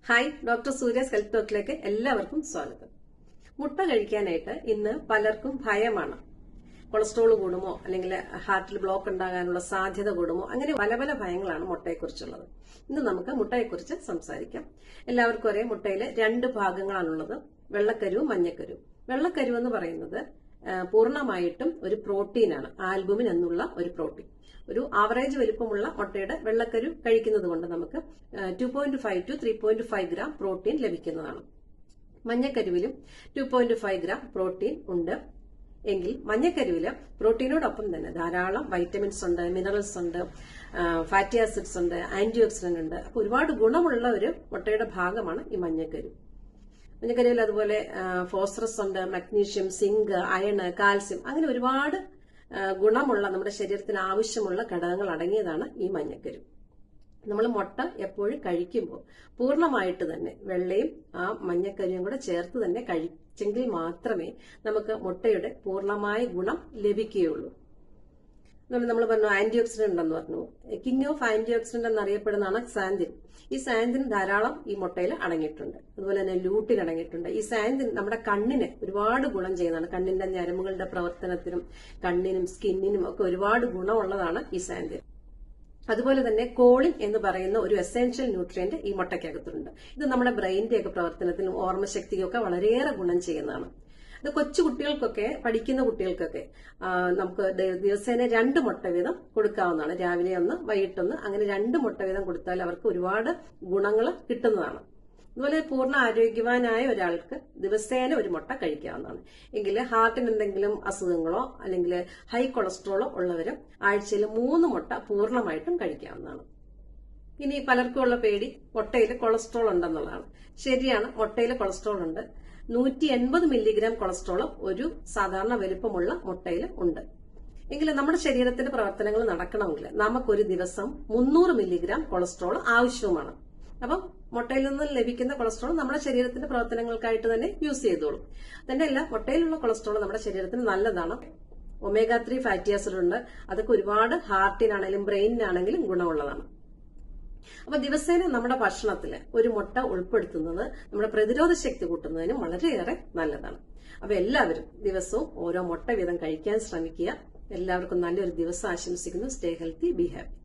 Hi, doctor സൂര്യസ് health ടോക്കിലേക്ക് എല്ലാവർക്കും സ്വാഗതം. മുട്ട കഴിക്കാനായിട്ട് ഇന്ന് പലർക്കും ഭയമാണ്. കൊളസ്ട്രോൾ കൂടുമോ, അല്ലെങ്കിൽ ഹാർട്ടിൽ ബ്ലോക്ക് ഉണ്ടാകാനുള്ള സാധ്യത കൂടുമോ, അങ്ങനെ പല പല ഭയങ്ങളാണ് മുട്ടയെക്കുറിച്ചുള്ളത്. ഇന്ന് നമുക്ക് മുട്ടയെക്കുറിച്ച് സംസാരിക്കാം. എല്ലാവർക്കും അറിയാം, മുട്ടയിൽ രണ്ട് ഭാഗങ്ങളാണുള്ളത്, വെള്ളക്കരുവും മഞ്ഞക്കരുവും. വെള്ളക്കരു എന്ന് പറയുന്നത് പൂർണ്ണമായിട്ടും ഒരു പ്രോട്ടീനാണ്, ആൽബുമിൻ എന്നുള്ള ഒരു പ്രോട്ടീൻ. ഒരു ആവറേജ് വലിപ്പമുള്ള മുട്ടയുടെ വെള്ളക്കരു കഴിക്കുന്നത് കൊണ്ട് നമുക്ക് 2.5 to 3.5 ഗ്രാം പ്രോട്ടീൻ ലഭിക്കുന്നതാണ്. മഞ്ഞക്കരുവിലും 2.5 ഗ്രാം പ്രോട്ടീൻ ഉണ്ട്. എങ്കിൽ മഞ്ഞക്കരുവില് പ്രോട്ടീനോടൊപ്പം തന്നെ ധാരാളം വൈറ്റമിൻസ് ഉണ്ട്, മിനറൽസ് ഉണ്ട്, ഫാറ്റി ആസിഡ്സ് ഉണ്ട്, ആന്റി ഓക്സിഡന്റ് ഉണ്ട്. അപ്പൊ ഒരുപാട് ഗുണമുള്ള ഒരു മുട്ടയുടെ ഭാഗമാണ് ഈ മഞ്ഞക്കരു. മഞ്ഞക്കരുവിൽ അതുപോലെ ഫോസ്ഫറസ് ഉണ്ട്, മഗ്നീഷ്യം, സിങ്ക്, അയണ്, കാൽസ്യം, അങ്ങനെ ഒരുപാട് ഗുണമുള്ള നമ്മുടെ ശരീരത്തിന് ആവശ്യമുള്ള ഘടകങ്ങൾ അടങ്ങിയതാണ് ഈ മഞ്ഞക്കരു. നമ്മൾ മുട്ട എപ്പോഴും കഴിക്കുമ്പോൾ പൂർണ്ണമായിട്ട് തന്നെ വെള്ളയും ആ മഞ്ഞക്കരുവും കൂടെ ചേർത്ത് തന്നെ കഴിച്ചെങ്കിൽ മാത്രമേ നമുക്ക് മുട്ടയുടെ പൂർണ്ണമായ ഗുണം ലഭിക്കുകയുള്ളൂ. നമ്മൾ പറഞ്ഞു ആന്റി ഓക്സിഡന്റ് ഉണ്ടെന്ന് പറഞ്ഞു. കിങ് ഓഫ് ആന്റി ഓക്സിഡന്റ് എന്നറിയപ്പെടുന്നതാണ് സാന്തിൻ. ഈ സാന്തിൻ ധാരാളം ഈ മുട്ടയിൽ അടങ്ങിയിട്ടുണ്ട്. അതുപോലെ തന്നെ ലൂട്ടിൻ അടങ്ങിയിട്ടുണ്ട്. ഈ സാന്തിൻ നമ്മുടെ കണ്ണിന് ഒരുപാട് ഗുണം ചെയ്യുന്നതാണ്. കണ്ണിന്റെ ഞരമ്പുകളുടെ പ്രവർത്തനത്തിനും കണ്ണിനും സ്കിന്നിനും ഒക്കെ ഒരുപാട് ഗുണമുള്ളതാണ് ഈ സാന്തിൻ. അതുപോലെ തന്നെ കോളിൻ എന്ന് പറയുന്ന ഒരു എസെൻഷ്യൽ ന്യൂട്രിയന്റ് ഈ മുട്ടയ്ക്കകത്തുണ്ട്. ഇത് നമ്മുടെ ബ്രെയിനിന്റെ ഒക്കെ പ്രവർത്തനത്തിനും ഓർമ്മശക്തിക്കും ഒക്കെ വളരെയേറെ ഗുണം ചെയ്യുന്നതാണ്. ഇത് കൊച്ചു കുട്ടികൾക്കൊക്കെ, പഠിക്കുന്ന കുട്ടികൾക്കൊക്കെ നമുക്ക് ദിവസേന 2 മുട്ട വീതം കൊടുക്കാവുന്നതാണ്. രാവിലെ ഒന്ന്, വൈകിട്ടൊന്ന്, അങ്ങനെ 2 മുട്ട വീതം കൊടുത്താൽ അവർക്ക് ഒരുപാട് ഗുണങ്ങൾ കിട്ടുന്നതാണ്. അതുപോലെ പൂർണ്ണ ആരോഗ്യവാനായ ഒരാൾക്ക് ദിവസേന 1 മുട്ട കഴിക്കാവുന്നതാണ്. എങ്കിൽ ഹാർട്ടിന് എന്തെങ്കിലും അസുഖങ്ങളോ അല്ലെങ്കിൽ ഹൈ കൊളസ്ട്രോളോ ഉള്ളവരും ആഴ്ചയിൽ 3 മുട്ട പൂർണ്ണമായിട്ടും കഴിക്കാവുന്നതാണ്. ഇനി പലർക്കും ഉള്ള പേടി മുട്ടയിൽ കൊളസ്ട്രോൾ ഉണ്ടെന്നുള്ളതാണ്. ശരിയാണ്, മുട്ടയിൽ കൊളസ്ട്രോൾ ഉണ്ട്. 180 മില്ലിഗ്രാം കൊളസ്ട്രോൾ ഒരു സാധാരണ വലിപ്പമുള്ള മുട്ടയിൽ ഉണ്ട്. എങ്കിലും നമ്മുടെ ശരീരത്തിന്റെ പ്രവർത്തനങ്ങൾ നടക്കണമെങ്കിൽ നമുക്കൊരു ദിവസം 300 മില്ലിഗ്രാം കൊളസ്ട്രോൾ ആവശ്യവുമാണ്. അപ്പം മുട്ടയിൽ നിന്ന് ലഭിക്കുന്ന കൊളസ്ട്രോൾ നമ്മുടെ ശരീരത്തിന്റെ പ്രവർത്തനങ്ങൾക്കായിട്ട് തന്നെ യൂസ് ചെയ്തോളും. തന്നെയല്ല, മുട്ടയിലുള്ള കൊളസ്ട്രോൾ നമ്മുടെ ശരീരത്തിന് നല്ലതാണ്. ഒമേഗ 3 ഫാറ്റി ആസിഡ് ഉണ്ട്. അതൊക്കെ ഒരുപാട് ഹാർട്ടിനാണെങ്കിലും ബ്രെയിനിനാണെങ്കിലും ഗുണമുള്ളതാണ്. അപ്പൊ ദിവസേന നമ്മുടെ ഭക്ഷണത്തിൽ 1 മുട്ട ഉൾപ്പെടുത്തുന്നത് നമ്മുടെ പ്രതിരോധ ശക്തി കൂട്ടുന്നതിനും വളരെയേറെ നല്ലതാണ്. അപ്പൊ എല്ലാവരും ദിവസവും ഓരോ മുട്ട വീതം കഴിക്കാൻ ശ്രമിക്കുക. എല്ലാവർക്കും നല്ലൊരു ദിവസം ആശംസിക്കുന്നു. Stay healthy, be happy.